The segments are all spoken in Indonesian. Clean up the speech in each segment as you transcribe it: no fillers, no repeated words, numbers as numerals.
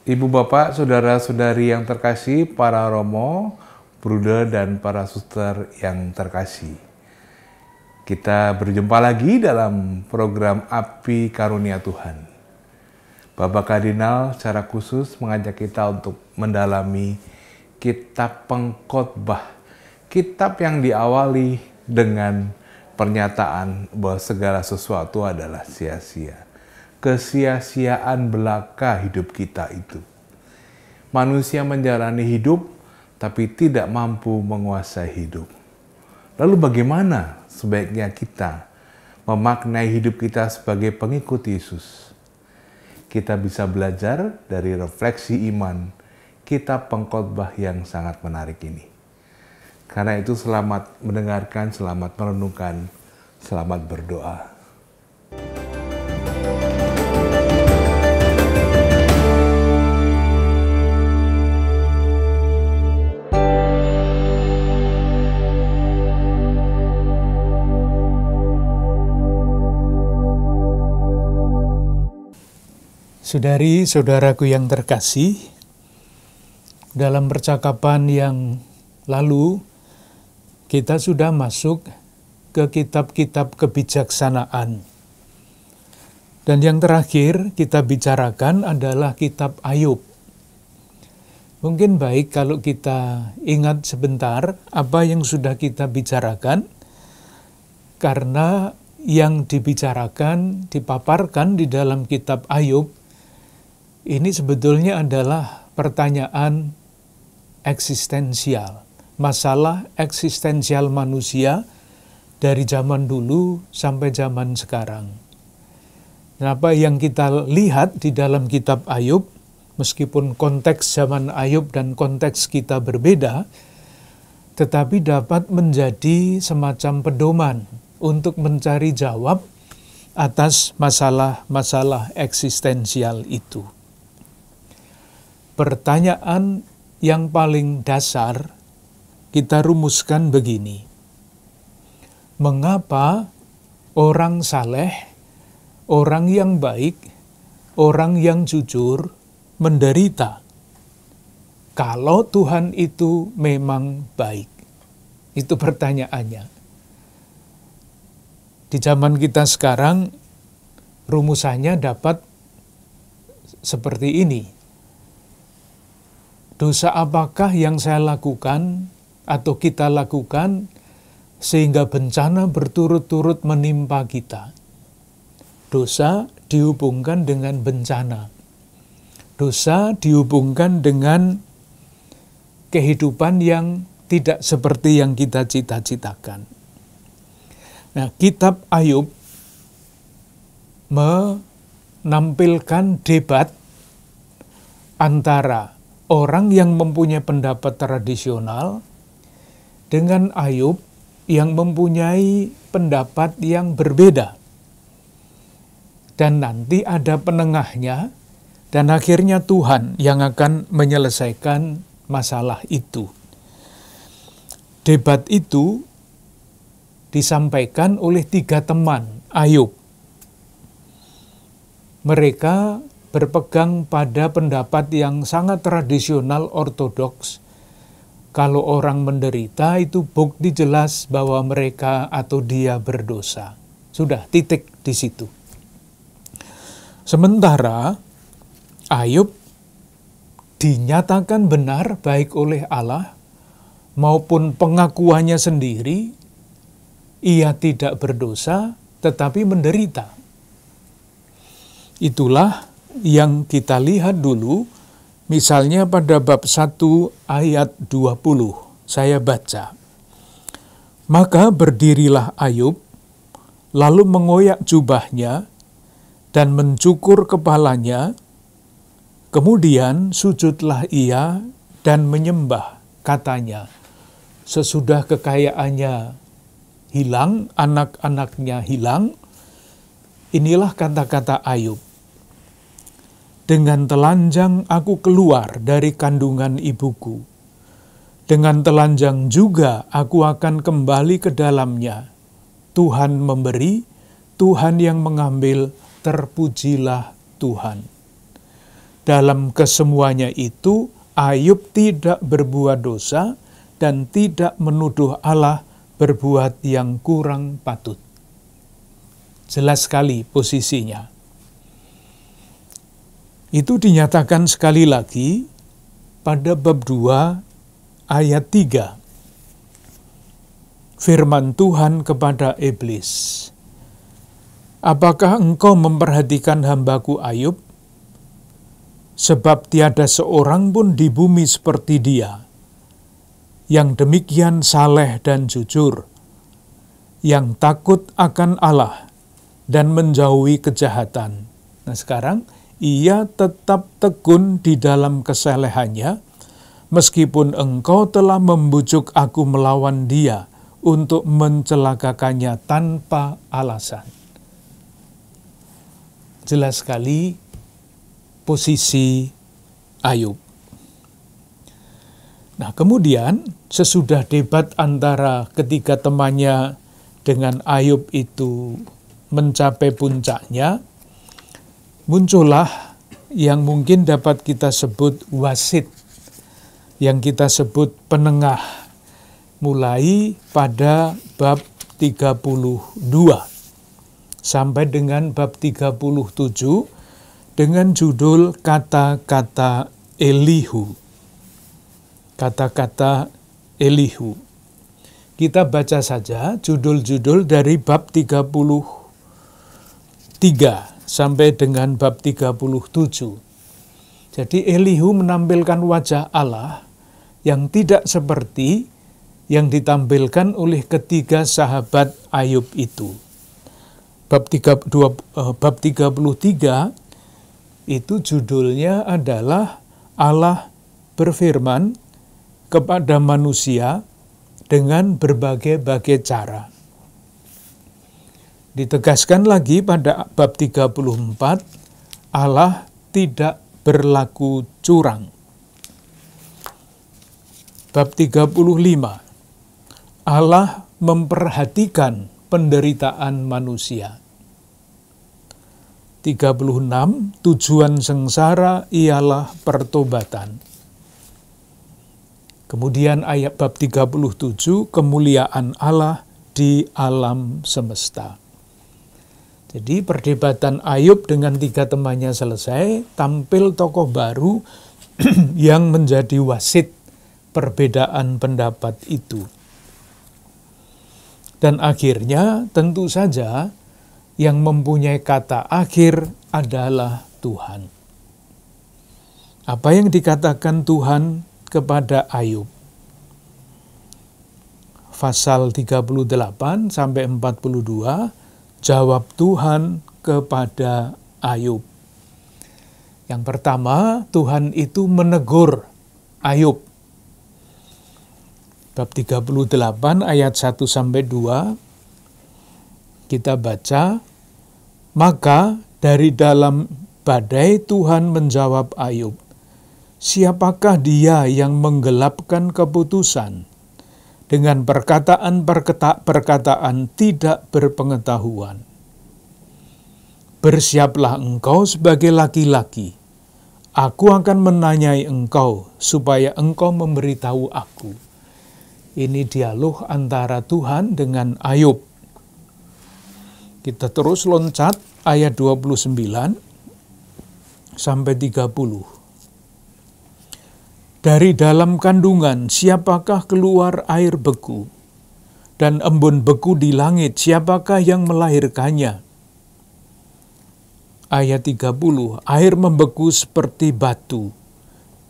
Ibu bapak, saudara-saudari yang terkasih, para romo, bruder dan para suster yang terkasih. Kita berjumpa lagi dalam program Api Karunia Tuhan. Bapak Kardinal secara khusus mengajak kita untuk mendalami kitab Pengkhotbah. Kitab yang diawali dengan pernyataan bahwa segala sesuatu adalah sia-sia. Kesia-siaan belaka hidup kita itu. Manusia menjalani hidup tapi tidak mampu menguasai hidup. Lalu bagaimana sebaiknya kita memaknai hidup kita sebagai pengikut Yesus? Kita bisa belajar dari refleksi iman kitab Pengkhotbah yang sangat menarik ini. Karena itu selamat mendengarkan, selamat merenungkan, selamat berdoa. Saudari-saudaraku yang terkasih, dalam percakapan yang lalu, kita sudah masuk ke kitab-kitab kebijaksanaan. Dan yang terakhir kita bicarakan adalah kitab Ayub. Mungkin baik kalau kita ingat sebentar apa yang sudah kita bicarakan, karena yang dibicarakan, dipaparkan di dalam kitab Ayub, ini sebetulnya adalah pertanyaan eksistensial, masalah eksistensial manusia dari zaman dulu sampai zaman sekarang. Dan apa yang kita lihat di dalam kitab Ayub, meskipun konteks zaman Ayub dan konteks kita berbeda, tetapi dapat menjadi semacam pedoman untuk mencari jawab atas masalah-masalah eksistensial itu. Pertanyaan yang paling dasar kita rumuskan begini. Mengapa orang saleh, orang yang baik, orang yang jujur menderita kalau Tuhan itu memang baik? Itu pertanyaannya. Di zaman kita sekarang rumusannya dapat seperti ini. Dosa apakah yang saya lakukan atau kita lakukan sehingga bencana berturut-turut menimpa kita? Dosa dihubungkan dengan bencana. Dosa dihubungkan dengan kehidupan yang tidak seperti yang kita cita-citakan. Nah, kitab Ayub menampilkan debat antara orang yang mempunyai pendapat tradisional dengan Ayub yang mempunyai pendapat yang berbeda. Dan nanti ada penengahnya, dan akhirnya Tuhan yang akan menyelesaikan masalah itu. Debat itu disampaikan oleh 3 teman Ayub. Mereka berpegang pada pendapat yang sangat tradisional ortodoks. Kalau orang menderita itu bukti jelas bahwa mereka atau dia berdosa. Sudah, titik di situ. Sementara Ayub dinyatakan benar baik oleh Allah maupun pengakuannya sendiri, ia tidak berdosa tetapi menderita. Itulah yang kita lihat dulu, misalnya pada bab 1 ayat 20, saya baca. Maka berdirilah Ayub, lalu mengoyak jubahnya, dan mencukur kepalanya, kemudian sujudlah ia dan menyembah, katanya, sesudah kekayaannya hilang, anak-anaknya hilang, inilah kata-kata Ayub. Dengan telanjang aku keluar dari kandungan ibuku. Dengan telanjang juga aku akan kembali ke dalamnya. Tuhan memberi, Tuhan yang mengambil, terpujilah Tuhan. dalam kesemuanya itu Ayub tidak berbuat dosa dan tidak menuduh Allah berbuat yang kurang patut. Jelas sekali posisinya. Itu dinyatakan sekali lagi pada bab 2 ayat 3. Firman Tuhan kepada iblis, apakah engkau memperhatikan hambaku Ayub? Sebab tiada seorang pun di bumi seperti dia, yang demikian saleh dan jujur, yang takut akan Allah dan menjauhi kejahatan. Nah sekarang, ia tetap tekun di dalam kesalehannya, meskipun engkau telah membujuk aku melawan dia untuk mencelakakannya tanpa alasan. Jelas sekali posisi Ayub. Nah kemudian sesudah debat antara ketiga temannya dengan Ayub itu mencapai puncaknya, muncullah yang mungkin dapat kita sebut wasit, yang kita sebut penengah, mulai pada bab 32 sampai dengan bab 37 dengan judul kata-kata Elihu. Kata-kata Elihu. Kita baca saja judul-judul dari bab 33 sampai dengan bab 37. Jadi Elihu menampilkan wajah Allah yang tidak seperti yang ditampilkan oleh ketiga sahabat Ayub itu. Bab 33 itu judulnya adalah Allah berfirman kepada manusia dengan berbagai-bagai cara. Ditegaskan lagi pada bab 34, Allah tidak berlaku curang. Bab 35, Allah memperhatikan penderitaan manusia. 36, tujuan sengsara ialah pertobatan. Kemudian ayat bab 37, kemuliaan Allah di alam semesta. Jadi perdebatan Ayub dengan tiga temannya selesai, tampil tokoh baru yang menjadi wasit perbedaan pendapat itu. Dan akhirnya tentu saja yang mempunyai kata akhir adalah Tuhan. Apa yang dikatakan Tuhan kepada Ayub? Pasal 38 sampai 42, jawab Tuhan kepada Ayub. Yang pertama, Tuhan itu menegur Ayub. Bab 38 ayat 1 sampai 2, kita baca, maka dari dalam badai Tuhan menjawab Ayub, siapakah dia yang menggelapkan keputusan dengan perkataan tidak berpengetahuan? Bersiaplah engkau sebagai laki-laki, aku akan menanyai engkau supaya engkau memberitahu aku. Ini dialog antara Tuhan dengan Ayub. Kita terus loncat ayat 29 sampai 30. Dari dalam kandungan siapakah keluar air beku? Dan embun beku di langit siapakah yang melahirkannya? Ayat 30, air membeku seperti batu,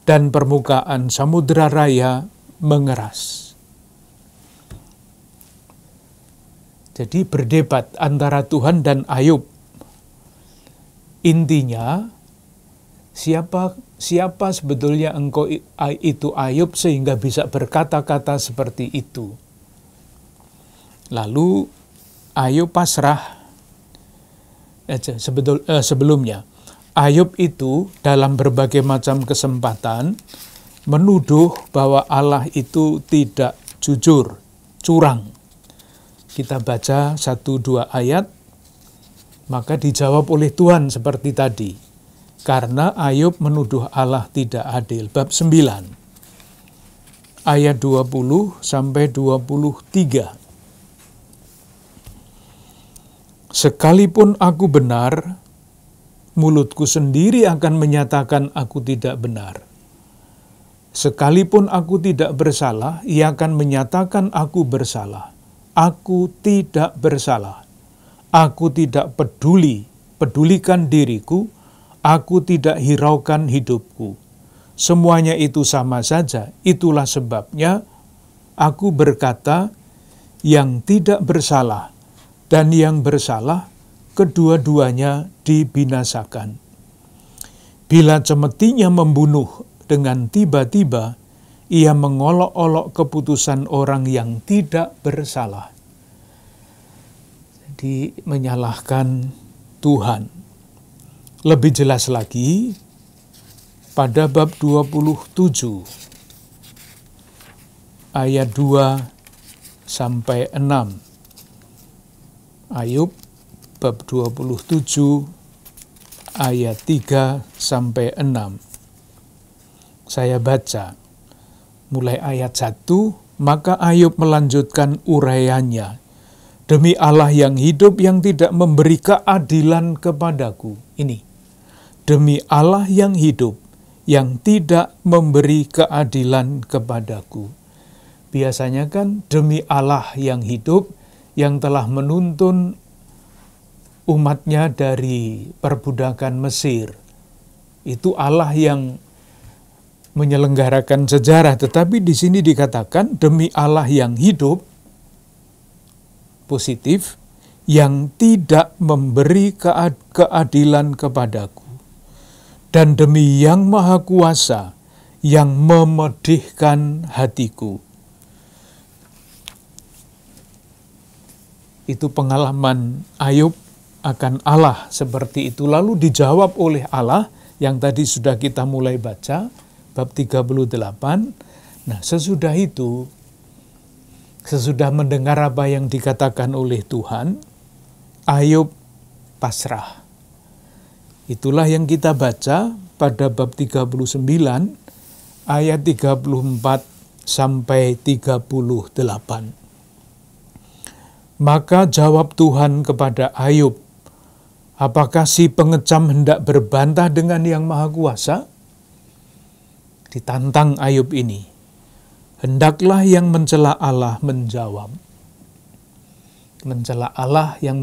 dan permukaan samudera raya mengeras. Jadi berdebat antara Tuhan dan Ayub. Intinya, siapa sebetulnya engkau itu Ayub sehingga bisa berkata-kata seperti itu? Lalu Ayub pasrah. Sebelumnya, Ayub itu dalam berbagai macam kesempatan menuduh bahwa Allah itu tidak jujur, curang. Kita baca 1-2 ayat, maka dijawab oleh Tuhan seperti tadi. karena Ayub menuduh Allah tidak adil. Bab 9, ayat 20 sampai 23. Sekalipun aku benar, mulutku sendiri akan menyatakan aku tidak benar. Sekalipun aku tidak bersalah, ia akan menyatakan aku bersalah. Aku tidak bersalah. Aku tidak pedulikan diriku. Aku tidak hiraukan hidupku. Semuanya itu sama saja. Itulah sebabnya aku berkata, yang tidak bersalah dan yang bersalah, kedua-duanya dibinasakan. Bila cemetinya membunuh dengan tiba-tiba, ia mengolok-olok keputusan orang yang tidak bersalah. Jadi menyalahkan Tuhan. Lebih jelas lagi, pada bab 27, ayat 2 sampai 6. Ayub bab 27 ayat 3 sampai 6. Saya baca mulai ayat 1, maka Ayub melanjutkan uraiannya. Demi Allah yang hidup yang tidak memberi keadilan kepadaku. Ini, demi Allah yang hidup yang tidak memberi keadilan kepadaku. Biasanya kan demi Allah yang hidup yang telah menuntun umatnya dari perbudakan Mesir. Itu Allah yang menyelenggarakan sejarah, tetapi di sini dikatakan demi Allah yang hidup, positif, yang tidak memberi keadilan kepadaku. Dan demi yang maha kuasa, yang memedihkan hatiku. Itu pengalaman Ayub akan Allah seperti itu. Lalu dijawab oleh Allah yang tadi sudah kita mulai baca, bab 38. Nah, sesudah itu, sesudah mendengar apa yang dikatakan oleh Tuhan, Ayub pasrah. Itulah yang kita baca pada bab 39, ayat 34 sampai 38. Maka jawab Tuhan kepada Ayub, apakah si pengecam hendak berbantah dengan yang maha kuasa? Ditantang Ayub ini. Hendaklah yang mencela Allah menjawab. Mencela Allah yang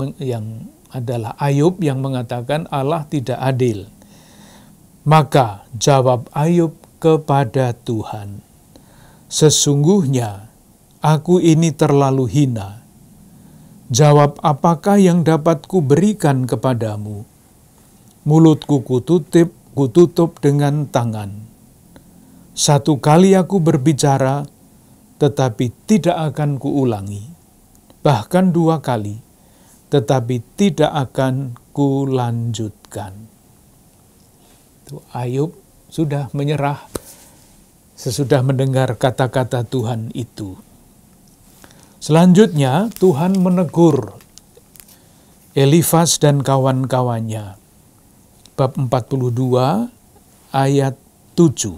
adalah Ayub yang mengatakan Allah tidak adil. Maka jawab Ayub kepada Tuhan, sesungguhnya aku ini terlalu hina. Jawab apakah yang dapat kuberikan kepadamu? Mulutku kututup dengan tangan. Satu kali aku berbicara, tetapi tidak akan kuulangi. Bahkan 2 kali, tetapi tidak akan kulanjutkan. Itu Ayub sudah menyerah sesudah mendengar kata-kata Tuhan itu. Selanjutnya Tuhan menegur Elifas dan kawan-kawannya. Bab 42 ayat 7.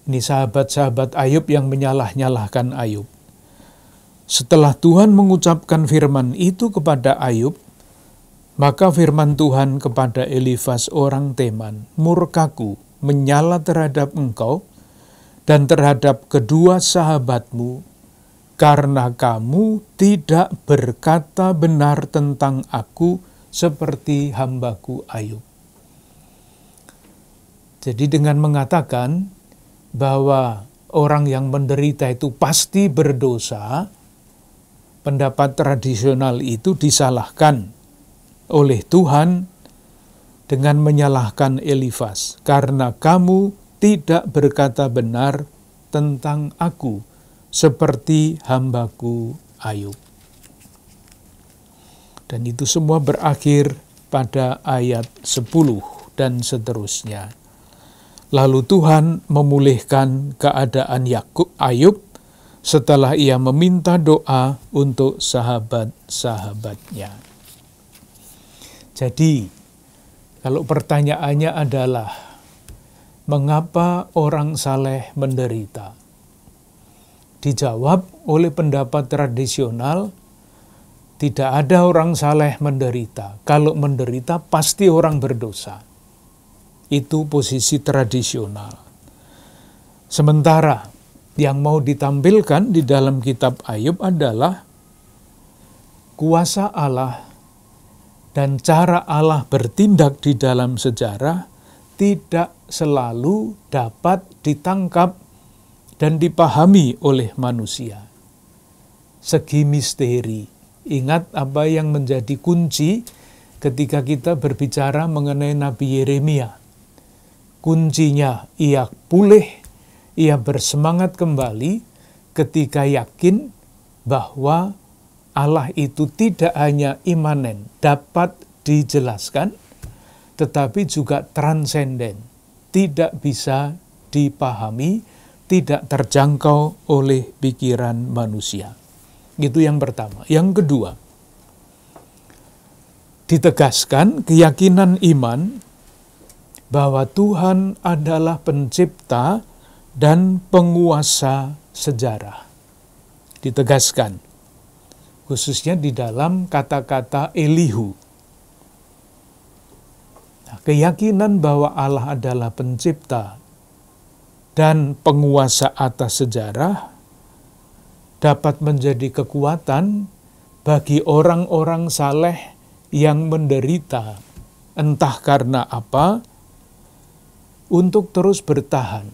Ini sahabat-sahabat Ayub yang menyalah-nyalahkan Ayub. Setelah Tuhan mengucapkan firman itu kepada Ayub, maka firman Tuhan kepada Elifas orang Teman, murkaku menyala terhadap engkau dan terhadap kedua sahabatmu, karena kamu tidak berkata benar tentang aku seperti hambaku Ayub. Jadi dengan mengatakan bahwa orang yang menderita itu pasti berdosa, pendapat tradisional itu disalahkan oleh Tuhan dengan menyalahkan Elifas. Karena kamu tidak berkata benar tentang aku, seperti hambaku Ayub. Dan itu semua berakhir pada ayat 10 dan seterusnya. Lalu Tuhan memulihkan keadaan Ayub setelah ia meminta doa untuk sahabat-sahabatnya. Jadi, Kalau pertanyaannya adalah, mengapa orang saleh menderita? Dijawab oleh pendapat tradisional, tidak ada orang saleh menderita. Kalau menderita, pasti orang berdosa. Itu posisi tradisional. Sementara yang mau ditampilkan di dalam kitab Ayub adalah kuasa Allah dan cara Allah bertindak di dalam sejarah tidak selalu dapat ditangkap dan dipahami oleh manusia. Segi misteri. Ingat apa yang menjadi kunci ketika kita berbicara mengenai Nabi Yeremia. Kuncinya ia pulih, ia bersemangat kembali ketika yakin bahwa Allah itu tidak hanya imanen, dapat dijelaskan, tetapi juga transenden, tidak bisa dipahami, tidak terjangkau oleh pikiran manusia. Itu yang pertama. Yang kedua, ditegaskan keyakinan iman bahwa Tuhan adalah pencipta dan penguasa sejarah. Ditegaskan, khususnya di dalam kata-kata Elihu. Nah, keyakinan bahwa Allah adalah pencipta dan penguasa atas sejarah dapat menjadi kekuatan bagi orang-orang saleh yang menderita, entah karena apa, untuk terus bertahan,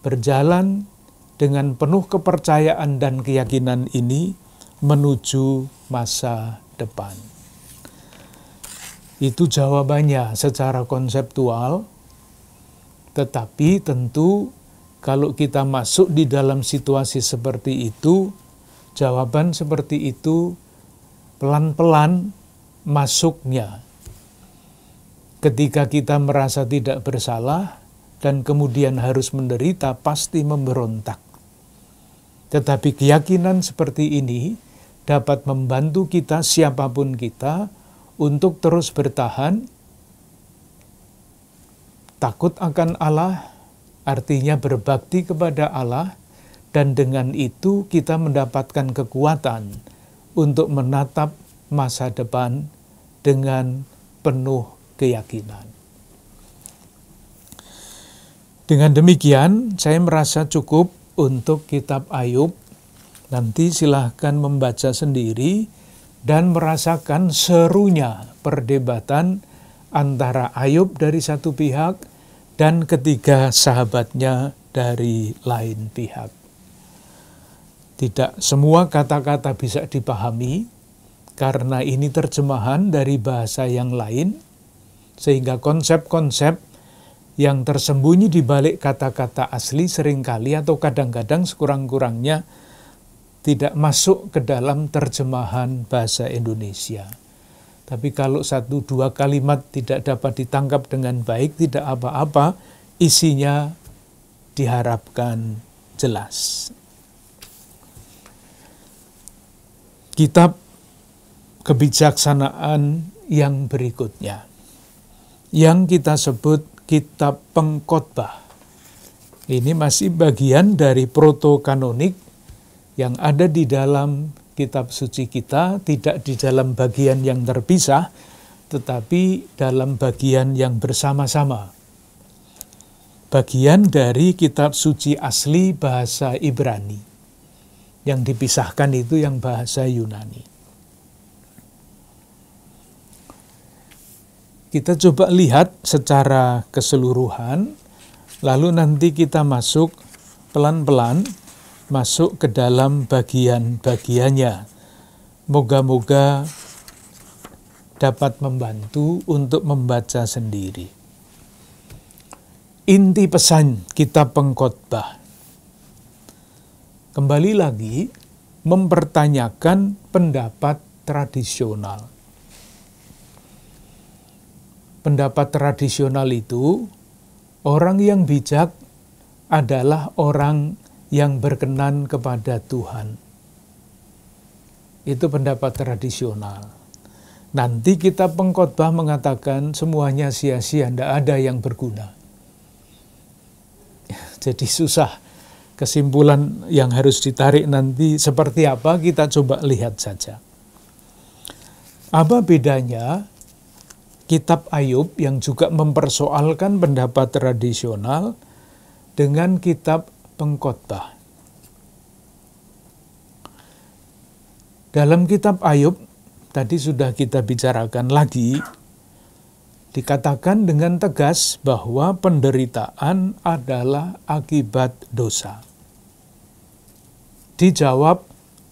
berjalan dengan penuh kepercayaan dan keyakinan ini menuju masa depan. Itu jawabannya secara konseptual, tetapi tentu kalau kita masuk di dalam situasi seperti itu, jawaban seperti itu pelan-pelan masuknya. Ketika kita merasa tidak bersalah dan kemudian harus menderita, pasti memberontak. Tetapi keyakinan seperti ini dapat membantu kita, siapapun kita, untuk terus bertahan. Takut akan Allah, artinya berbakti kepada Allah, dan dengan itu kita mendapatkan kekuatan untuk menatap masa depan dengan penuh keyakinan. Dengan demikian, saya merasa cukup untuk kitab Ayub. Nanti silahkan membaca sendiri dan merasakan serunya perdebatan antara Ayub dari satu pihak dan ketiga sahabatnya dari lain pihak. Tidak semua kata-kata bisa dipahami, karena ini terjemahan dari bahasa yang lain, sehingga konsep-konsep yang tersembunyi di balik kata-kata asli seringkali atau kadang-kadang sekurang-kurangnya tidak masuk ke dalam terjemahan bahasa Indonesia. Tapi kalau 1-2 kalimat tidak dapat ditangkap dengan baik, tidak apa-apa, isinya diharapkan jelas. Kitab kebijaksanaan yang berikutnya, yang kita sebut kitab pengkhotbah. Ini masih bagian dari proto-kanonik yang ada di dalam kitab suci kita, tidak di dalam bagian yang terpisah, tetapi dalam bagian yang bersama-sama. Bagian dari kitab suci asli bahasa Ibrani. Yang dipisahkan itu yang bahasa Yunani. Kita coba lihat secara keseluruhan, lalu nanti kita masuk pelan-pelan, masuk ke dalam bagian-bagiannya. Moga-moga dapat membantu untuk membaca sendiri. Inti pesan kitab pengkhotbah. Kembali lagi, mempertanyakan pendapat tradisional. Pendapat tradisional itu, orang yang bijak adalah orang yang berkenan kepada Tuhan. Itu pendapat tradisional. Nanti kitab pengkhotbah mengatakan semuanya sia-sia, tidak ada yang berguna. Jadi susah. Kesimpulan yang harus ditarik nanti seperti apa, kita coba lihat saja. Apa bedanya kitab Ayub yang juga mempersoalkan pendapat tradisional dengan kitab pengkhotbah? Dalam kitab Ayub, tadi sudah kita bicarakan lagi, dikatakan dengan tegas bahwa penderitaan adalah akibat dosa. Dijawab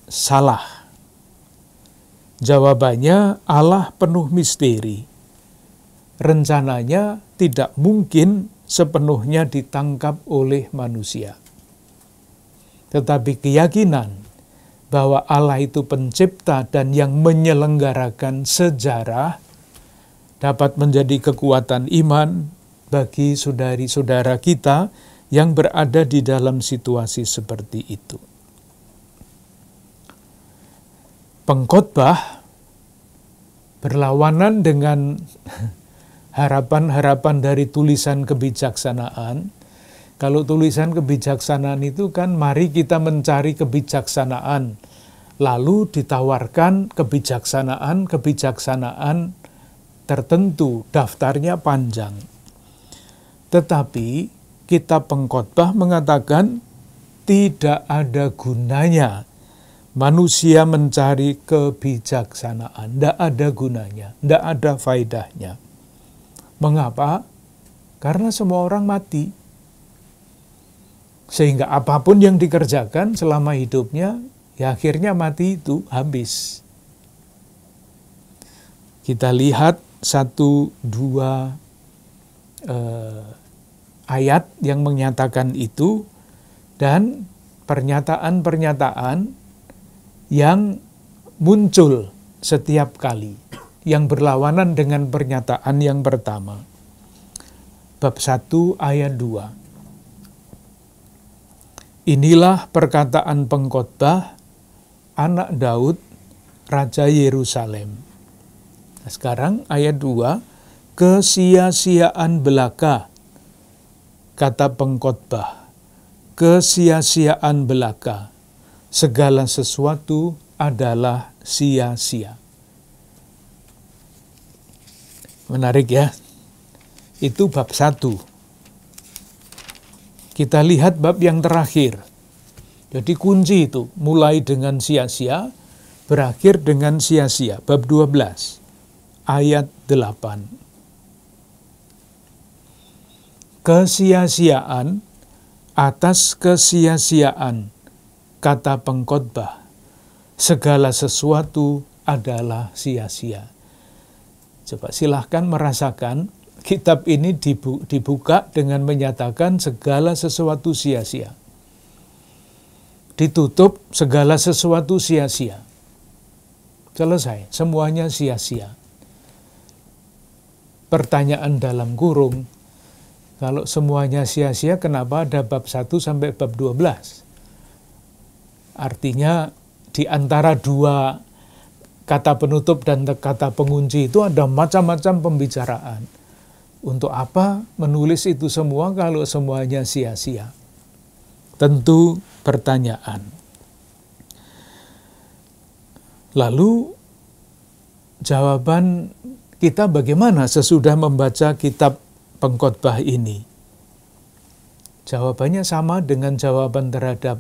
salah. Jawabannya Allah penuh misteri. Rencananya tidak mungkin sepenuhnya ditangkap oleh manusia. Tetapi keyakinan bahwa Allah itu pencipta dan yang menyelenggarakan sejarah dapat menjadi kekuatan iman bagi saudari-saudara kita yang berada di dalam situasi seperti itu. Pengkhotbah berlawanan dengan harapan-harapan dari tulisan kebijaksanaan. Kalau tulisan kebijaksanaan itu kan mari kita mencari kebijaksanaan, lalu ditawarkan kebijaksanaan tertentu, daftarnya panjang. Tetapi kitab pengkhotbah mengatakan tidak ada gunanya manusia mencari kebijaksanaan, tidak ada gunanya, tidak ada faedahnya. Mengapa? Karena semua orang mati. Sehingga apapun yang dikerjakan selama hidupnya, ya akhirnya mati itu habis. Kita lihat 1-2 ayat yang menyatakan itu, dan pernyataan-pernyataan yang muncul setiap kali, yang berlawanan dengan pernyataan yang pertama. Bab 1 ayat 2. Inilah perkataan pengkhotbah anak Daud, Raja Yerusalem. Nah, sekarang ayat 2, kesia-siaan belaka, kata pengkhotbah, kesia-siaan belaka. Segala sesuatu adalah sia-sia. Menarik ya. Itu bab 1. Kita lihat bab yang terakhir. Jadi kunci itu mulai dengan sia-sia, berakhir dengan sia-sia. Bab 12 ayat 8. Kesia-siaan atas kesia-siaan, kata pengkhotbah, segala sesuatu adalah sia-sia. Coba silahkan merasakan, kitab ini dibuka dengan menyatakan segala sesuatu sia-sia. Ditutup segala sesuatu sia-sia. Selesai, semuanya sia-sia. Pertanyaan dalam kurung, kalau semuanya sia-sia, kenapa ada bab 1 sampai bab 12? Artinya di antara dua kata penutup dan kata pengunci itu ada macam-macam pembicaraan. Untuk apa menulis itu semua kalau semuanya sia-sia? Tentu pertanyaan. Lalu jawaban kita bagaimana sesudah membaca kitab pengkhotbah ini? Jawabannya sama dengan jawaban terhadap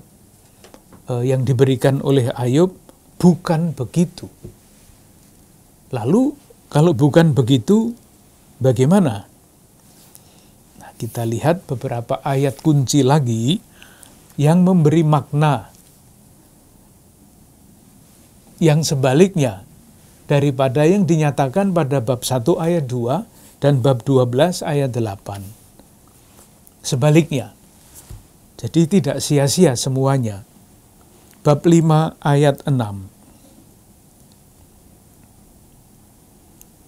yang diberikan oleh Ayub, bukan begitu. Lalu kalau bukan begitu, bagaimana? Nah, kita lihat beberapa ayat kunci lagi yang memberi makna yang sebaliknya daripada yang dinyatakan pada bab 1 ayat 2 dan bab 12 ayat 8. Sebaliknya. Jadi tidak sia-sia semuanya. Bab 5 ayat 6.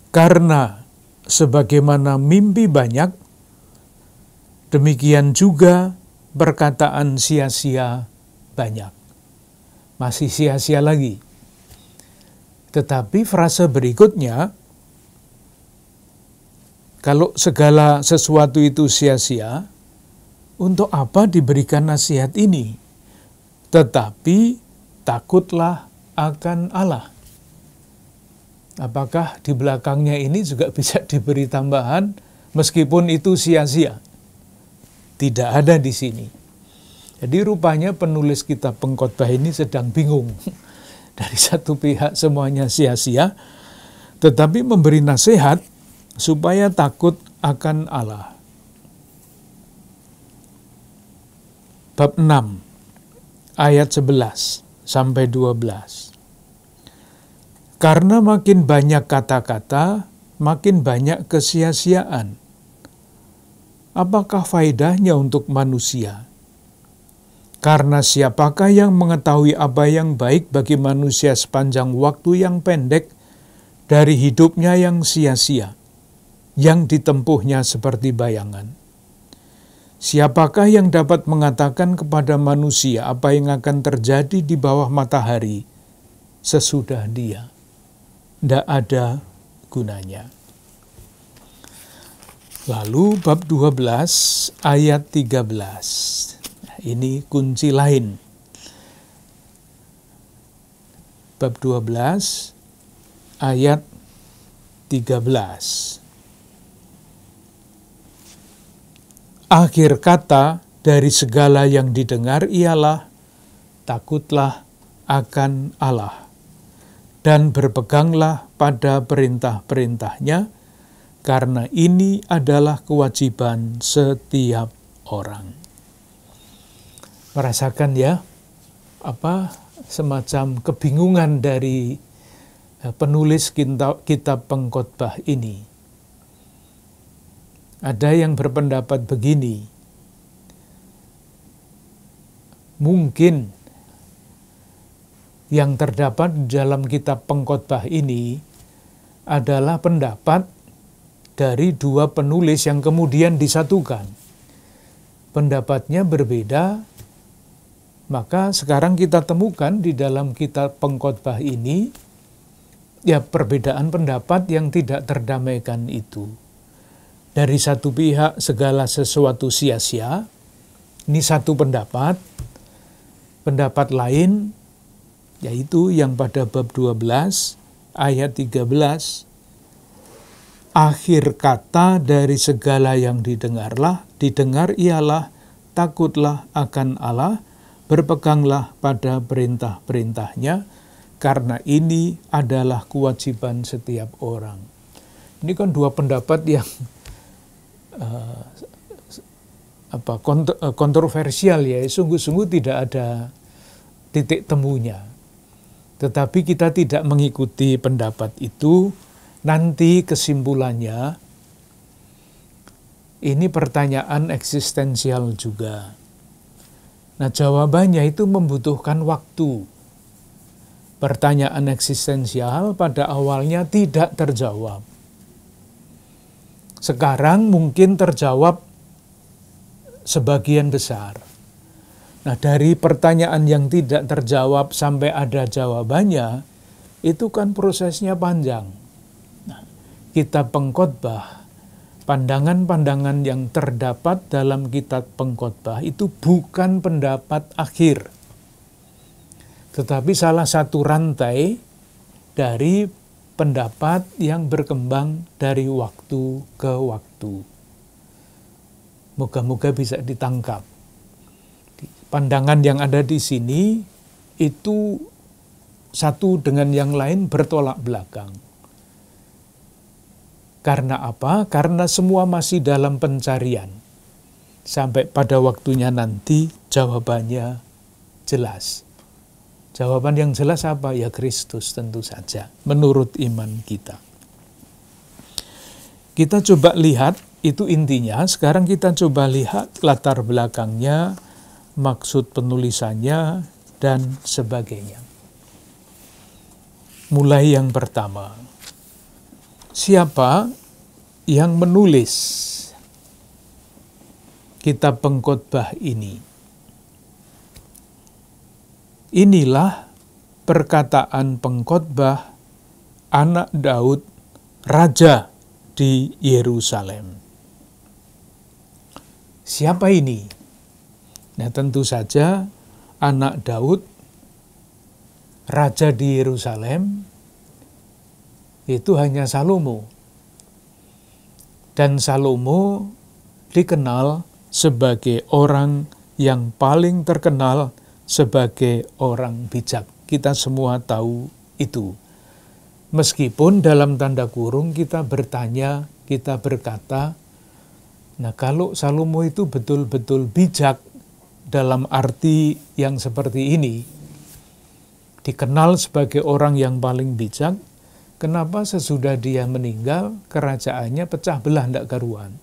Karena sebagaimana mimpi banyak, demikian juga perkataan sia-sia banyak. Masih sia-sia lagi. Tetapi frase berikutnya, kalau segala sesuatu itu sia-sia, untuk apa diberikan nasihat ini? Tetapi takutlah akan Allah. Apakah di belakangnya ini juga bisa diberi tambahan meskipun itu sia-sia? Tidak ada di sini. Jadi rupanya penulis kitab Pengkhotbah ini sedang bingung. Dari satu pihak semuanya sia-sia, tetapi memberi nasihat supaya takut akan Allah. Bab 6 ayat 11 sampai 12. Karena makin banyak kata-kata, makin banyak kesia-siaan. Apakah faedahnya untuk manusia? Karena siapakah yang mengetahui apa yang baik bagi manusia sepanjang waktu yang pendek dari hidupnya yang sia-sia, yang ditempuhnya seperti bayangan? Siapakah yang dapat mengatakan kepada manusia apa yang akan terjadi di bawah matahari sesudah dia? Tidak ada gunanya. Lalu bab 12 ayat 13. Ini kunci lain. Bab 12 ayat 13. Akhir kata dari segala yang didengar ialah takutlah akan Allah dan berpeganglah pada perintah-perintahnya, karena ini adalah kewajiban setiap orang. Merasakan ya, semacam kebingungan dari penulis kitab Pengkhotbah ini. Ada yang berpendapat begini, mungkin yang terdapat dalam kitab Pengkhotbah ini adalah pendapat dari dua penulis yang kemudian disatukan. Pendapatnya berbeda, maka sekarang kita temukan di dalam kitab Pengkhotbah ini, ya perbedaan pendapat yang tidak terdamaikan itu. Dari satu pihak segala sesuatu sia-sia, ini satu pendapat. Pendapat lain, yaitu yang pada bab 12 ayat 13, akhir kata dari segala yang didengar ialah takutlah akan Allah, berpeganglah pada perintah-perintahnya, karena ini adalah kewajiban setiap orang. Ini kan dua pendapat yang kontroversial ya, sungguh-sungguh tidak ada titik temunya. Tetapi kita tidak mengikuti pendapat itu, nanti kesimpulannya ini pertanyaan eksistensial juga. Nah, jawabannya itu membutuhkan waktu. Pertanyaan eksistensial pada awalnya tidak terjawab. Sekarang mungkin terjawab sebagian besar. Nah, dari pertanyaan yang tidak terjawab sampai ada jawabannya, itu kan prosesnya panjang. Nah, kitab Pengkhotbah, pandangan-pandangan yang terdapat dalam kitab Pengkhotbah itu bukan pendapat akhir, tetapi salah satu rantai dari pendapat yang berkembang dari waktu ke waktu. Moga-moga bisa ditangkap. Pandangan yang ada di sini itu satu dengan yang lain bertolak belakang. Karena apa? Karena semua masih dalam pencarian. Sampai pada waktunya nanti jawabannya jelas. Jawaban yang jelas apa? Ya Kristus tentu saja, menurut iman kita. Kita coba lihat, itu intinya. Sekarang kita coba lihat latar belakangnya, maksud penulisannya, dan sebagainya. Mulai yang pertama. Siapa yang menulis kitab Pengkhotbah ini? Inilah perkataan pengkhotbah anak Daud, raja di Yerusalem. Siapa ini? Nah, tentu saja anak Daud, raja di Yerusalem, itu hanya Salomo. Dan Salomo dikenal sebagai orang yang paling terkenal sebagai orang bijak. Kita semua tahu itu. Meskipun dalam tanda kurung kita bertanya, kita berkata, nah kalau Salomo itu betul-betul bijak dalam arti yang seperti ini, dikenal sebagai orang yang paling bijak, kenapa sesudah dia meninggal kerajaannya pecah belah ndak karuan?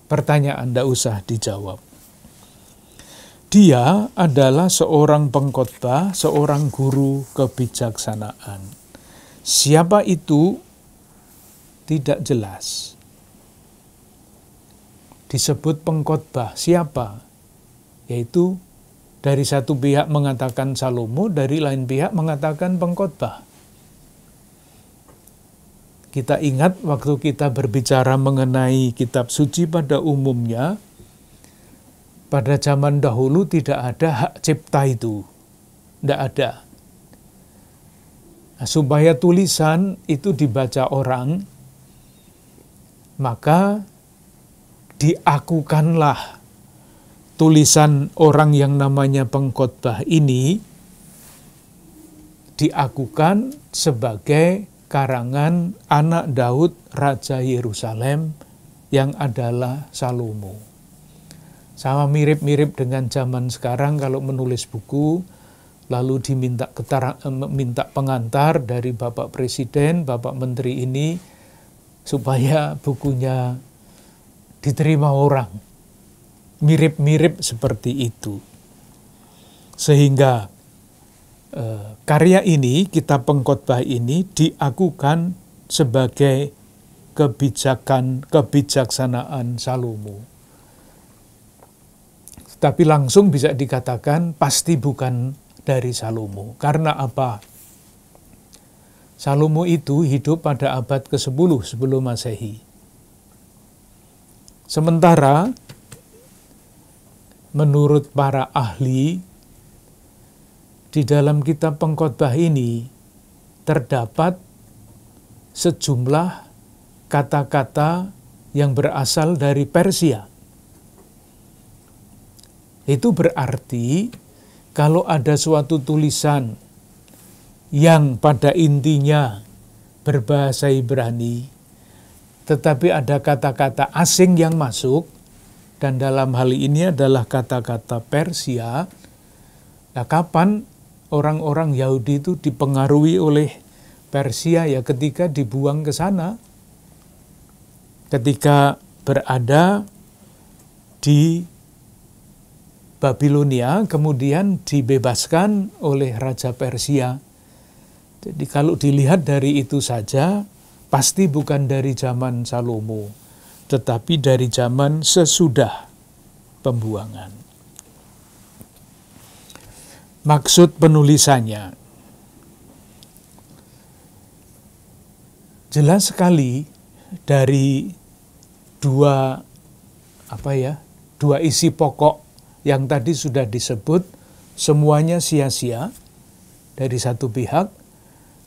Pertanyaan ndak usah dijawab. Dia adalah seorang pengkhotbah, seorang guru kebijaksanaan. Siapa itu? Tidak jelas. Disebut pengkhotbah, siapa? Yaitu dari satu pihak mengatakan Salomo, dari lain pihak mengatakan pengkhotbah. Kita ingat waktu kita berbicara mengenai kitab suci pada umumnya, pada zaman dahulu tidak ada hak cipta itu. Tidak ada. Nah, supaya tulisan itu dibaca orang, maka diakukanlah tulisan orang yang namanya pengkhotbah ini, diakukan sebagai karangan anak Daud, Raja Yerusalem, yang adalah Salomo. Sama mirip-mirip dengan zaman sekarang kalau menulis buku, lalu diminta minta pengantar dari Bapak Presiden, Bapak Menteri ini, supaya bukunya diterima orang. Mirip-mirip seperti itu. Sehingga karya ini, kitab pengkhotbah ini diakukan sebagai kebijaksanaan Salomo. Tapi langsung bisa dikatakan pasti bukan dari Salomo. Karena apa? Salomo itu hidup pada abad ke-10 sebelum Masehi. Sementara menurut para ahli, di dalam kitab pengkhotbah ini terdapat sejumlah kata-kata yang berasal dari Persia. Itu berarti kalau ada suatu tulisan yang pada intinya berbahasa Ibrani, tetapi ada kata-kata asing yang masuk, dan dalam hal ini adalah kata-kata Persia. Nah, kapan orang-orang Yahudi itu dipengaruhi oleh Persia? Ya ketika dibuang ke sana, ketika berada di Babilonia, kemudian dibebaskan oleh Raja Persia. Jadi kalau dilihat dari itu saja, pasti bukan dari zaman Salomo, tetapi dari zaman sesudah pembuangan. Maksud penulisannya jelas sekali dari dua isi pokok yang tadi sudah disebut, semuanya sia-sia dari satu pihak,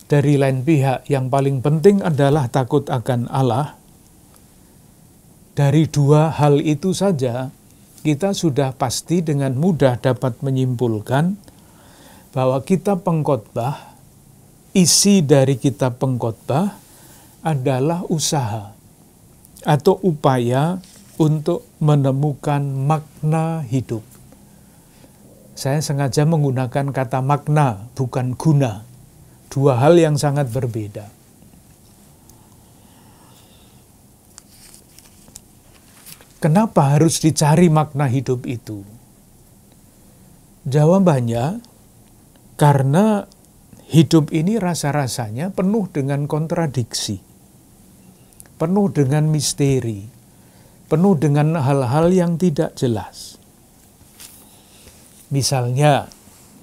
dari lain pihak yang paling penting adalah takut akan Allah. Dari dua hal itu saja kita sudah pasti dengan mudah dapat menyimpulkan bahwa kitab pengkhotbah, isi dari kitab pengkhotbah adalah usaha atau upaya untuk menemukan makna hidup. Saya sengaja menggunakan kata makna, bukan guna. Dua hal yang sangat berbeda. Kenapa harus dicari makna hidup itu? Jawabannya, karena hidup ini rasa-rasanya penuh dengan kontradiksi, penuh dengan misteri, penuh dengan hal-hal yang tidak jelas. Misalnya,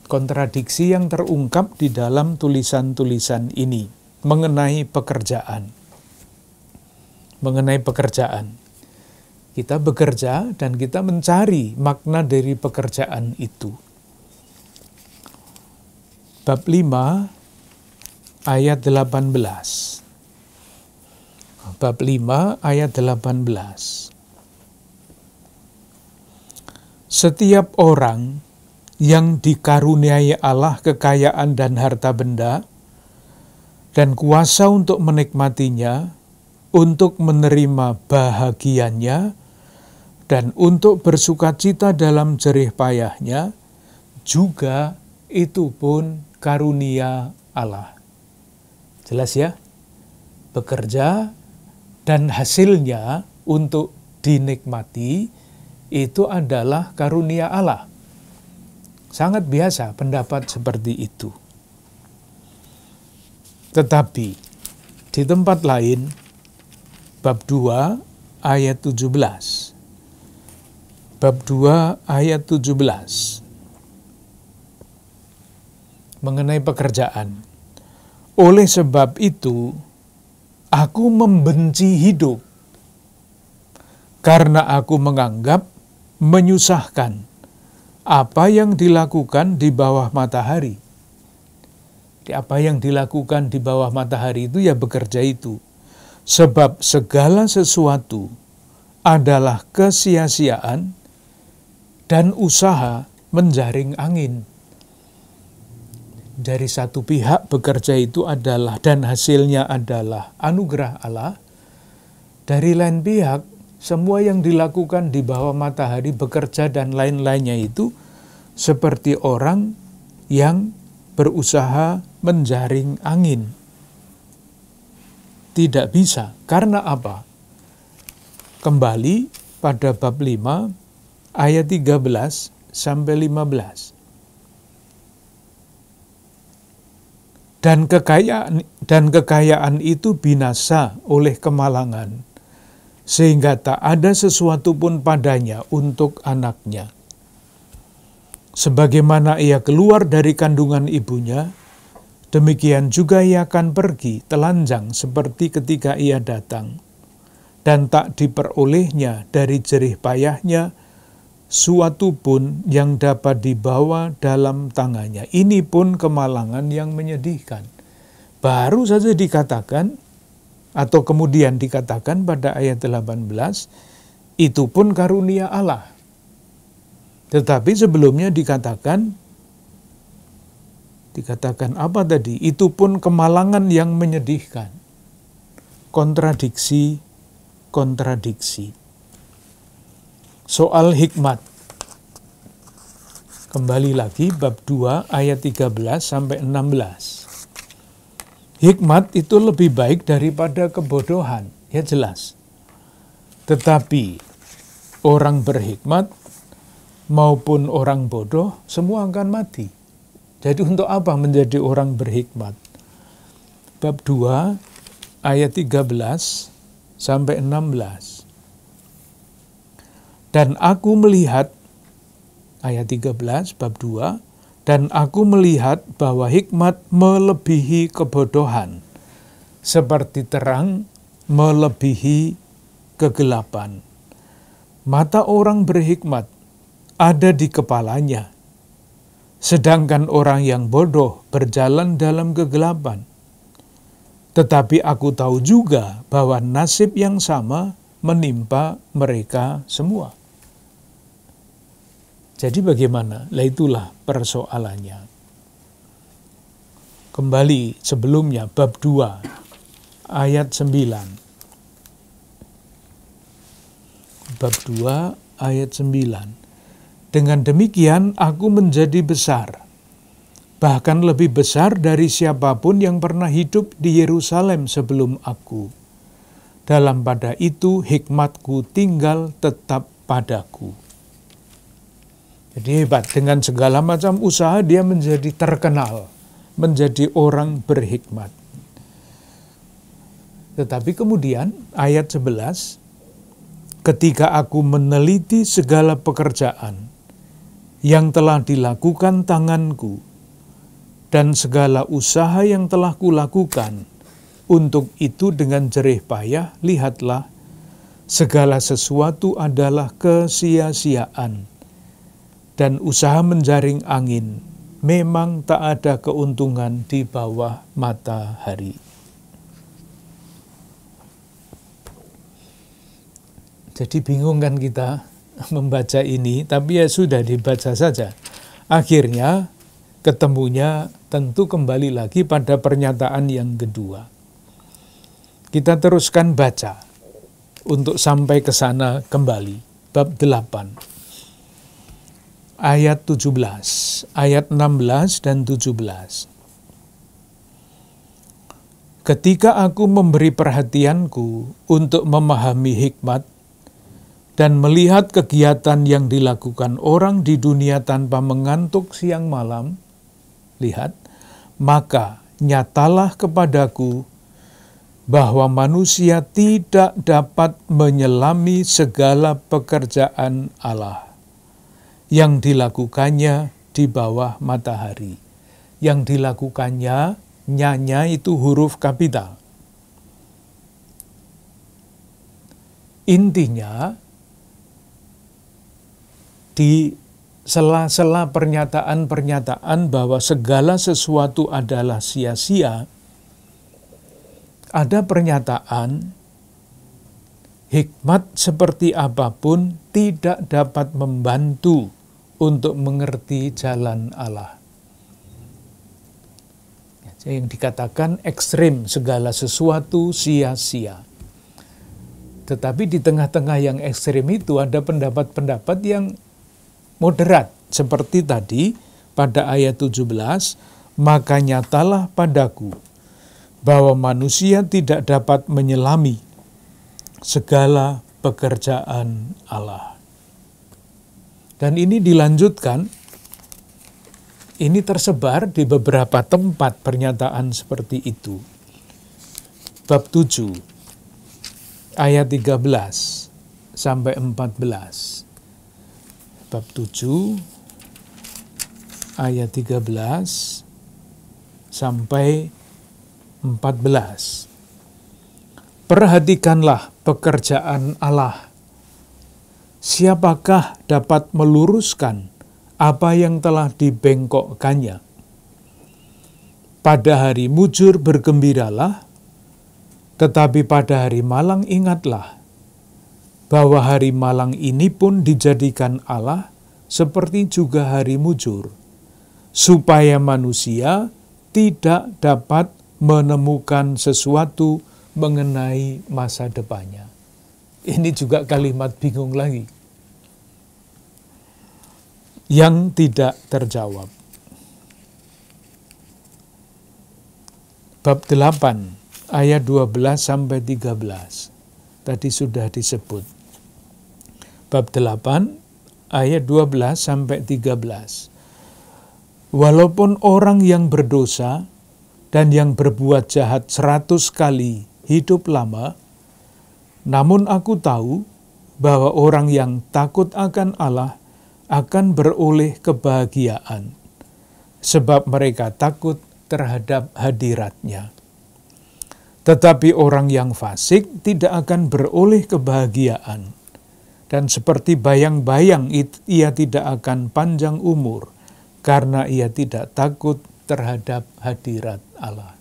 kontradiksi yang terungkap di dalam tulisan-tulisan ini. mengenai pekerjaan. Mengenai pekerjaan. Kita bekerja dan kita mencari makna dari pekerjaan itu. Bab 5 ayat 18. Bab 5 ayat 18. Setiap orang yang dikaruniai Allah kekayaan dan harta benda, dan kuasa untuk menikmatinya, untuk menerima bahagiannya, dan untuk bersukacita dalam jerih payahnya, juga itu pun karunia Allah. Jelas ya? Bekerja dan hasilnya untuk dinikmati, itu adalah karunia Allah. Sangat biasa pendapat seperti itu. Tetapi di tempat lain, bab 2 ayat 17. Bab 2 ayat 17. Mengenai pekerjaan. Oleh sebab itu, aku membenci hidup, karena aku menganggap menyusahkan apa yang dilakukan di bawah matahari. Apa yang dilakukan di bawah matahari itu ya bekerja itu. Sebab segala sesuatu adalah kesia-siaan dan usaha menjaring angin. Dari satu pihak bekerja itu adalah dan hasilnya adalah anugerah Allah. Dari lain pihak semua yang dilakukan di bawah matahari, bekerja dan lain-lainnya itu seperti orang yang berusaha menjaring angin. Tidak bisa. Karena apa? Kembali pada bab 5 ayat 13 sampai 15. Dan kekayaan itu binasa oleh kemalangan, sehingga tak ada sesuatu pun padanya untuk anaknya. Sebagaimana ia keluar dari kandungan ibunya, demikian juga ia akan pergi telanjang seperti ketika ia datang. Dan tak diperolehnya dari jerih payahnya suatu pun yang dapat dibawa dalam tangannya. Ini pun kemalangan yang menyedihkan. Baru saja dikatakan, atau kemudian dikatakan pada ayat 18, itu pun karunia Allah. Tetapi sebelumnya dikatakan apa tadi? Itu pun kemalangan yang menyedihkan. Kontradiksi. Soal hikmat. Kembali lagi bab 2 ayat 13 sampai 16. Hikmat itu lebih baik daripada kebodohan, ya jelas. Tetapi orang berhikmat maupun orang bodoh semua akan mati. Jadi untuk apa menjadi orang berhikmat? Bab 2 ayat 13 sampai 16. Dan aku melihat, ayat 13 bab 2, dan aku melihat bahwa hikmat melebihi kebodohan, seperti terang melebihi kegelapan. Mata orang berhikmat ada di kepalanya, sedangkan orang yang bodoh berjalan dalam kegelapan. Tetapi aku tahu juga bahwa nasib yang sama menimpa mereka semua. Jadi bagaimana? Lah itulah persoalannya. Kembali sebelumnya bab 2 ayat 9. Bab 2 ayat 9. Dengan demikian aku menjadi besar, bahkan lebih besar dari siapapun yang pernah hidup di Yerusalem sebelum aku. Dalam pada itu hikmatku tinggal tetap padaku. Jadi hebat, dengan segala macam usaha dia menjadi terkenal, menjadi orang berhikmat. Tetapi kemudian ayat 11, ketika aku meneliti segala pekerjaan yang telah dilakukan tanganku dan segala usaha yang telah kulakukan Untuk itu dengan jerih payah, lihatlah, segala sesuatu adalah kesia-siaan, dan usaha menjaring angin memang tak ada keuntungan di bawah matahari. Jadi bingung kan kita membaca ini, tapi ya sudah dibaca saja. Akhirnya ketemunya tentu kembali lagi pada pernyataan yang kedua. Kita teruskan baca untuk sampai ke sana kembali. Bab 8. Ayat 17, ayat 16 dan 17. Ketika aku memberi perhatianku untuk memahami hikmat dan melihat kegiatan yang dilakukan orang di dunia tanpa mengantuk siang malam, lihat, maka nyatalah kepadaku bahwa manusia tidak dapat menyelami segala pekerjaan Allah yang dilakukannya di bawah matahari. Yang dilakukannya, nyanya itu huruf kapital. Intinya, di sela-sela pernyataan-pernyataan bahwa segala sesuatu adalah sia-sia, ada pernyataan hikmat seperti apapun tidak dapat membantu untuk mengerti jalan Allah. Yang dikatakan ekstrim, segala sesuatu sia-sia. Tetapi di tengah-tengah yang ekstrim itu ada pendapat-pendapat yang moderat. Seperti tadi pada ayat 17, maka nyatalah padaku bahwa manusia tidak dapat menyelami segala pekerjaan Allah. Dan ini dilanjutkan, ini tersebar di beberapa tempat pernyataan seperti itu. Bab 7, ayat 13 sampai 14. Bab 7, ayat 13 sampai 14. Perhatikanlah pekerjaan Allah. Siapakah dapat meluruskan apa yang telah dibengkokkannya? Pada hari mujur bergembiralah, tetapi pada hari malang ingatlah bahwa hari malang ini pun dijadikan Allah seperti juga hari mujur, supaya manusia tidak dapat menemukan sesuatu mengenai masa depannya. Ini juga kalimat bingung lagi, yang tidak terjawab. Bab 8, ayat 12 sampai 13. Tadi sudah disebut. Bab 8, ayat 12 sampai 13. Walaupun orang yang berdosa dan yang berbuat jahat 100 kali hidup lama, namun aku tahu bahwa orang yang takut akan Allah akan beroleh kebahagiaan, sebab mereka takut terhadap hadirat-Nya. Tetapi orang yang fasik tidak akan beroleh kebahagiaan, dan seperti bayang-bayang ia tidak akan panjang umur, karena ia tidak takut terhadap hadirat Allah.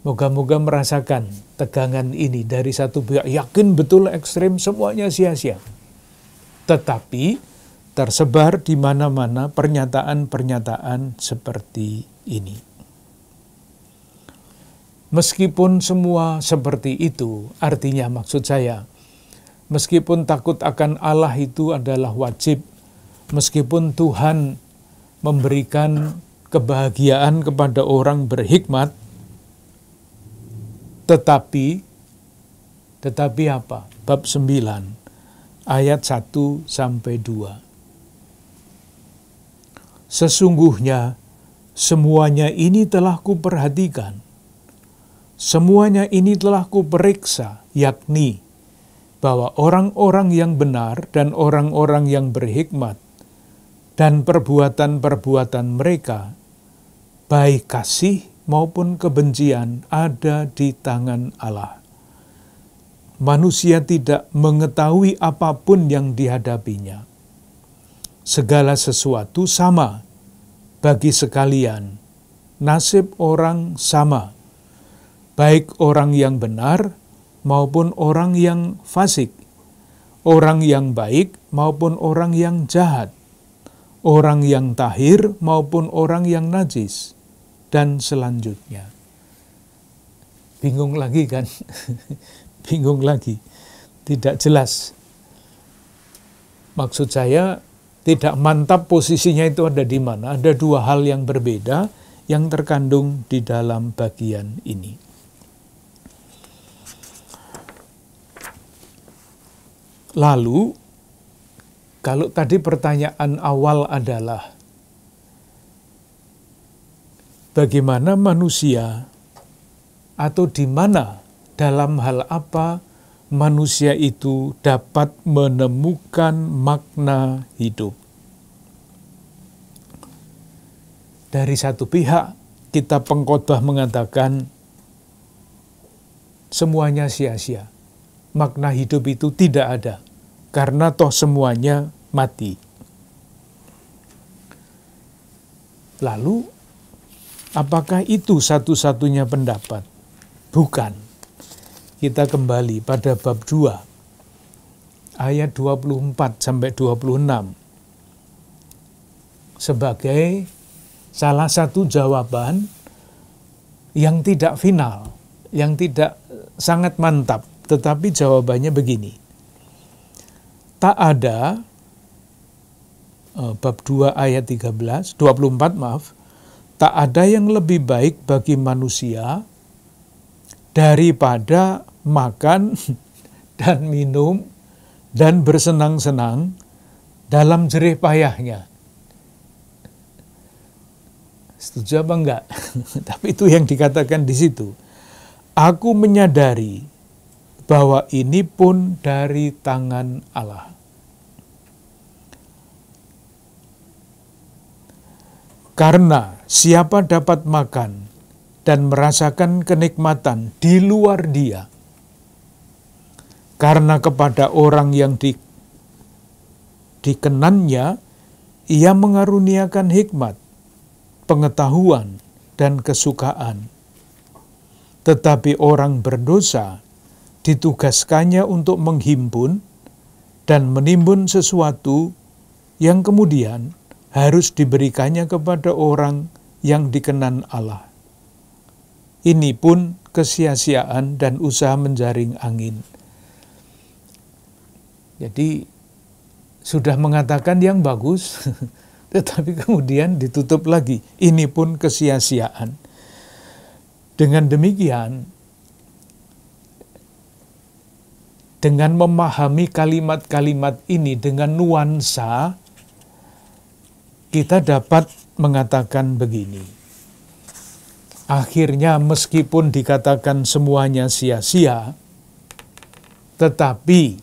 Moga-moga merasakan tegangan ini dari satu pihak, yakin betul ekstrim semuanya sia-sia. Tetapi tersebar di mana-mana pernyataan-pernyataan seperti ini. Meskipun semua seperti itu, artinya maksud saya, meskipun takut akan Allah itu adalah wajib, meskipun Tuhan memberikan kebahagiaan kepada orang berhikmat, tetapi apa? Bab 9, ayat 1 sampai 2. Sesungguhnya semuanya ini telah kuperhatikan, semuanya ini telah kuperiksa, yakni bahwa orang-orang yang benar dan orang-orang yang berhikmat dan perbuatan-perbuatan mereka, baik kasih maupun kebencian ada di tangan Allah. Manusia tidak mengetahui apapun yang dihadapinya. Segala sesuatu sama bagi sekalian. Nasib orang sama, baik orang yang benar maupun orang yang fasik, orang yang baik maupun orang yang jahat, orang yang tahir maupun orang yang najis, dan selanjutnya. Bingung lagi kan? Bingung lagi, tidak jelas. Maksud saya, tidak mantap posisinya itu ada di mana. Ada dua hal yang berbeda yang terkandung di dalam bagian ini. Lalu, kalau tadi pertanyaan awal adalah, bagaimana manusia atau di mana, dalam hal apa manusia itu dapat menemukan makna hidup? Dari satu pihak, kitab Pengkhotbah mengatakan semuanya sia-sia. Makna hidup itu tidak ada, karena toh semuanya mati. Lalu, apakah itu satu-satunya pendapat? Bukan. Kita kembali pada bab 2, ayat 24 sampai 26. Sebagai salah satu jawaban yang tidak final, yang tidak sangat mantap, tetapi jawabannya begini. Tak ada, bab 2 ayat 24 maaf, tak ada yang lebih baik bagi manusia daripada makan dan minum dan bersenang-senang dalam jerih payahnya. Setuju apa enggak? Tapi itu yang dikatakan di situ. Aku menyadari bahwa ini pun dari tangan Allah. Karena siapa dapat makan dan merasakan kenikmatan di luar Dia, karena kepada orang yang dikenannya, Ia mengaruniakan hikmat, pengetahuan, dan kesukaan. Tetapi orang berdosa ditugaskannya untuk menghimpun dan menimbun sesuatu yang kemudian harus diberikannya kepada orang yang dikenan Allah. Ini pun kesia-siaan dan usaha menjaring angin. Jadi sudah mengatakan yang bagus, tetapi kemudian ditutup lagi. Ini pun kesia-siaan. Dengan demikian, dengan memahami kalimat-kalimat ini dengan nuansa, kita dapat mengatakan begini. Akhirnya meskipun dikatakan semuanya sia-sia, tetapi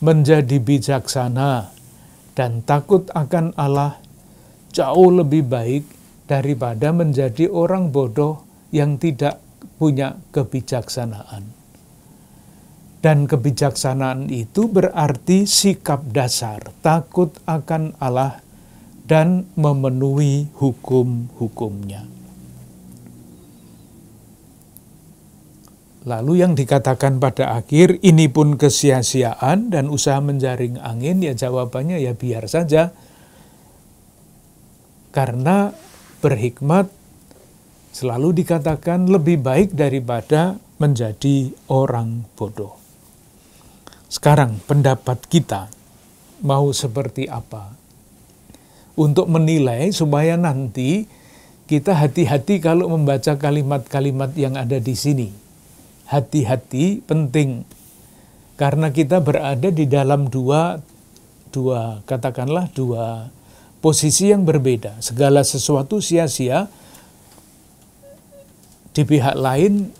menjadi bijaksana dan takut akan Allah jauh lebih baik daripada menjadi orang bodoh yang tidak punya kebijaksanaan. Dan kebijaksanaan itu berarti sikap dasar, takut akan Allah dan memenuhi hukum-hukumnya. Lalu yang dikatakan pada akhir, ini pun kesia-siaan dan usaha menjaring angin, ya jawabannya ya biar saja. Karena berhikmat selalu dikatakan lebih baik daripada menjadi orang bodoh. Sekarang pendapat kita mau seperti apa? Untuk menilai supaya nanti kita hati-hati kalau membaca kalimat-kalimat yang ada di sini. Hati-hati penting, karena kita berada di dalam dua posisi yang berbeda. Segala sesuatu sia-sia, di pihak lain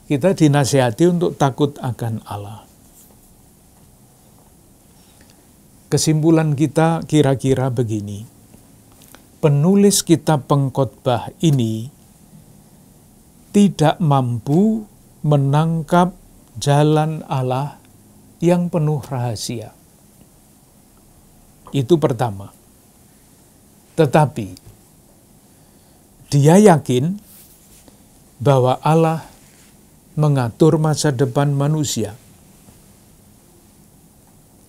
kita dinasihati untuk takut akan Allah. Kesimpulan kita kira-kira begini. Penulis kitab Pengkhotbah ini tidak mampu menangkap jalan Allah yang penuh rahasia. Itu pertama. Tetapi dia yakin bahwa Allah mengatur masa depan manusia.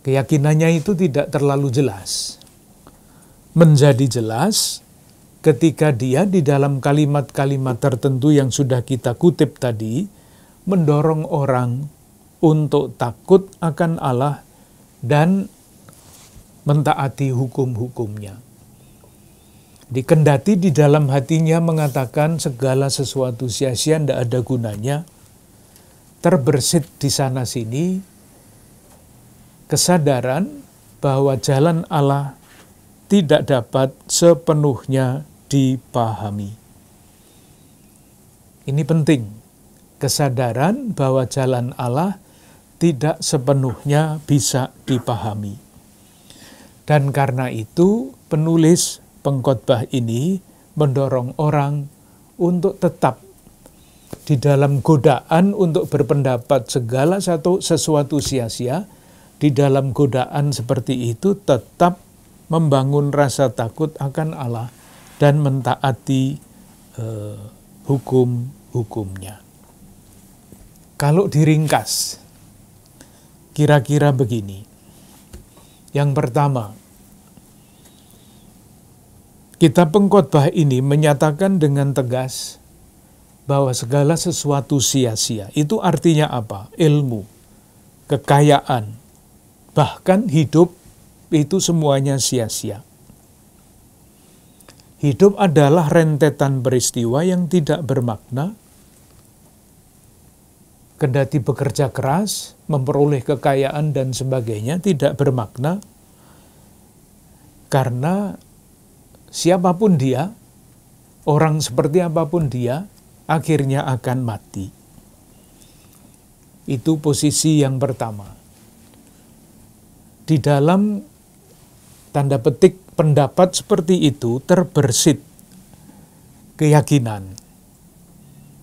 Keyakinannya itu tidak terlalu jelas. Menjadi jelas ketika dia di dalam kalimat-kalimat tertentu yang sudah kita kutip tadi, mendorong orang untuk takut akan Allah dan mentaati hukum-hukumnya. Dikendati di dalam hatinya mengatakan segala sesuatu sia-sia, tidak ada gunanya, terbersit di sana-sini kesadaran bahwa jalan Allah tidak dapat sepenuhnya dipahami. Ini penting, kesadaran bahwa jalan Allah tidak sepenuhnya bisa dipahami. Dan karena itu penulis pengkhotbah ini mendorong orang untuk tetap di dalam godaan untuk berpendapat segala sesuatu sia-sia. Di dalam godaan seperti itu tetap membangun rasa takut akan Allah dan mentaati hukum-hukumnya. Kalau diringkas, kira-kira begini. Yang pertama, kitab pengkhotbah ini menyatakan dengan tegas bahwa segala sesuatu sia-sia. Itu artinya apa? Ilmu, kekayaan, bahkan hidup itu semuanya sia-sia. Hidup adalah rentetan peristiwa yang tidak bermakna. Kendati bekerja keras, memperoleh kekayaan dan sebagainya tidak bermakna. Karena siapapun dia, orang seperti apapun dia, akhirnya akan mati. Itu posisi yang pertama. Di dalam tanda petik pendapat seperti itu terbersit keyakinan.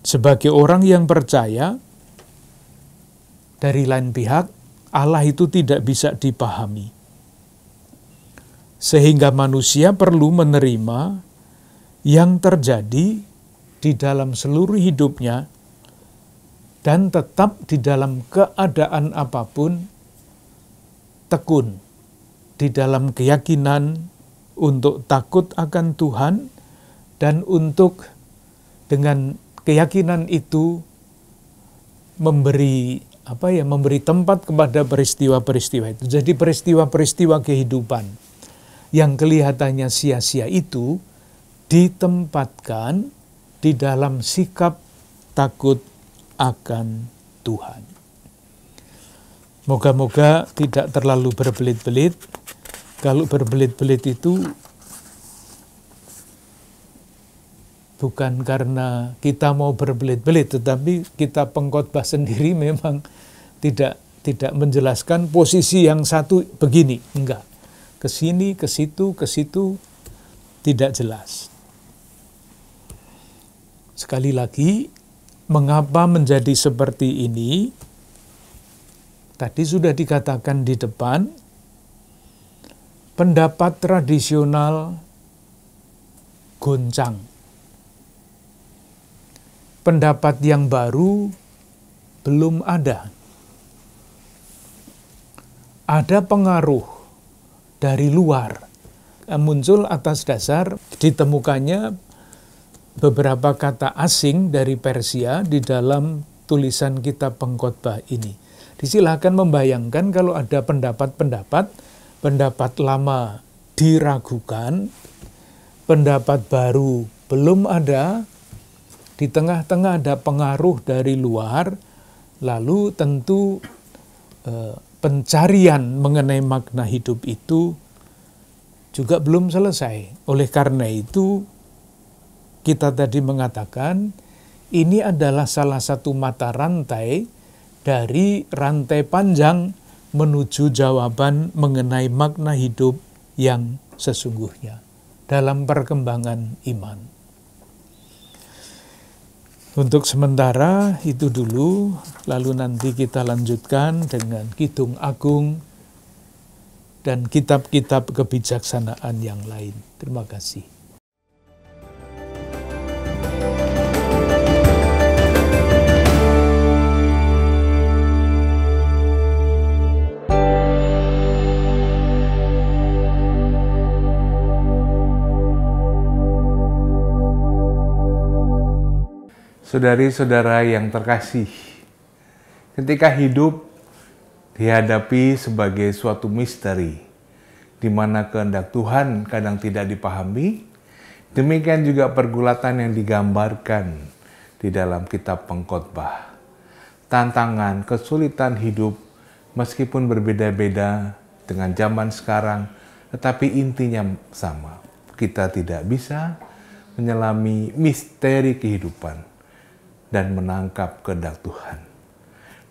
Sebagai orang yang percaya, dari lain pihak, Allah itu tidak bisa dipahami. Sehingga manusia perlu menerima yang terjadi di dalam seluruh hidupnya dan tetap di dalam keadaan apapun tekun di dalam keyakinan untuk takut akan Tuhan dan untuk dengan keyakinan itu memberi tempat kepada peristiwa-peristiwa itu. Jadi peristiwa-peristiwa kehidupan yang kelihatannya sia-sia itu ditempatkan di dalam sikap takut akan Tuhan. Moga-moga tidak terlalu berbelit-belit. Kalau berbelit-belit itu bukan karena kita mau berbelit-belit, tetapi kita pengkhotbah sendiri memang tidak menjelaskan posisi yang satu begini, enggak. Ke sini, ke situ, tidak jelas. Sekali lagi, mengapa menjadi seperti ini? Tadi sudah dikatakan di depan, pendapat tradisional goncang. Pendapat yang baru belum ada. Ada pengaruh dari luar muncul atas dasar ditemukannya beberapa kata asing dari Persia di dalam tulisan kitab pengkhotbah ini. Disilahkan membayangkan kalau ada pendapat lama diragukan, pendapat baru belum ada, di tengah-tengah ada pengaruh dari luar, lalu tentu pencarian mengenai makna hidup itu juga belum selesai. Oleh karena itu, kita tadi mengatakan ini adalah salah satu mata rantai dari rantai panjang menuju jawaban mengenai makna hidup yang sesungguhnya dalam perkembangan iman. Untuk sementara itu dulu, lalu nanti kita lanjutkan dengan Kidung Agung dan kitab-kitab kebijaksanaan yang lain. Terima kasih. Saudari-saudara yang terkasih, ketika hidup dihadapi sebagai suatu misteri, di mana kehendak Tuhan kadang tidak dipahami, demikian juga pergulatan yang digambarkan di dalam kitab Pengkhotbah. Tantangan, kesulitan hidup, meskipun berbeda-beda dengan zaman sekarang, tetapi intinya sama. Kita tidak bisa menyelami misteri kehidupan dan menangkap kehendak Tuhan.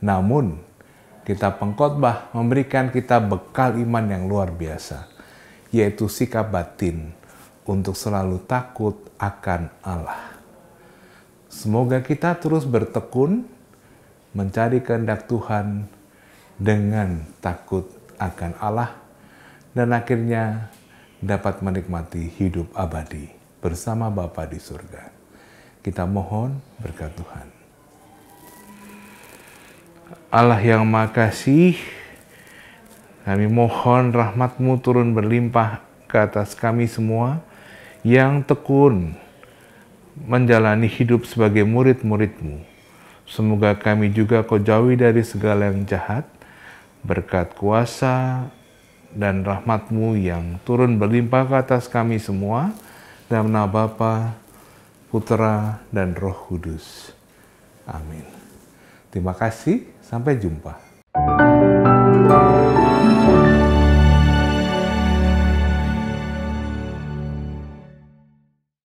Namun, kitab Pengkhotbah memberikan kita bekal iman yang luar biasa, yaitu sikap batin untuk selalu takut akan Allah. Semoga kita terus bertekun mencari kehendak Tuhan dengan takut akan Allah, dan akhirnya dapat menikmati hidup abadi bersama Bapa di surga. Kita mohon berkat Tuhan. Allah yang Maha Kasih, kami mohon rahmat-Mu turun berlimpah ke atas kami semua yang tekun menjalani hidup sebagai murid-murid-Mu. Semoga kami juga Kau jauhi dari segala yang jahat, berkat kuasa dan rahmat-Mu yang turun berlimpah ke atas kami semua, dalam nama Bapa, Putra, dan Roh Kudus. Amin. Terima kasih, sampai jumpa.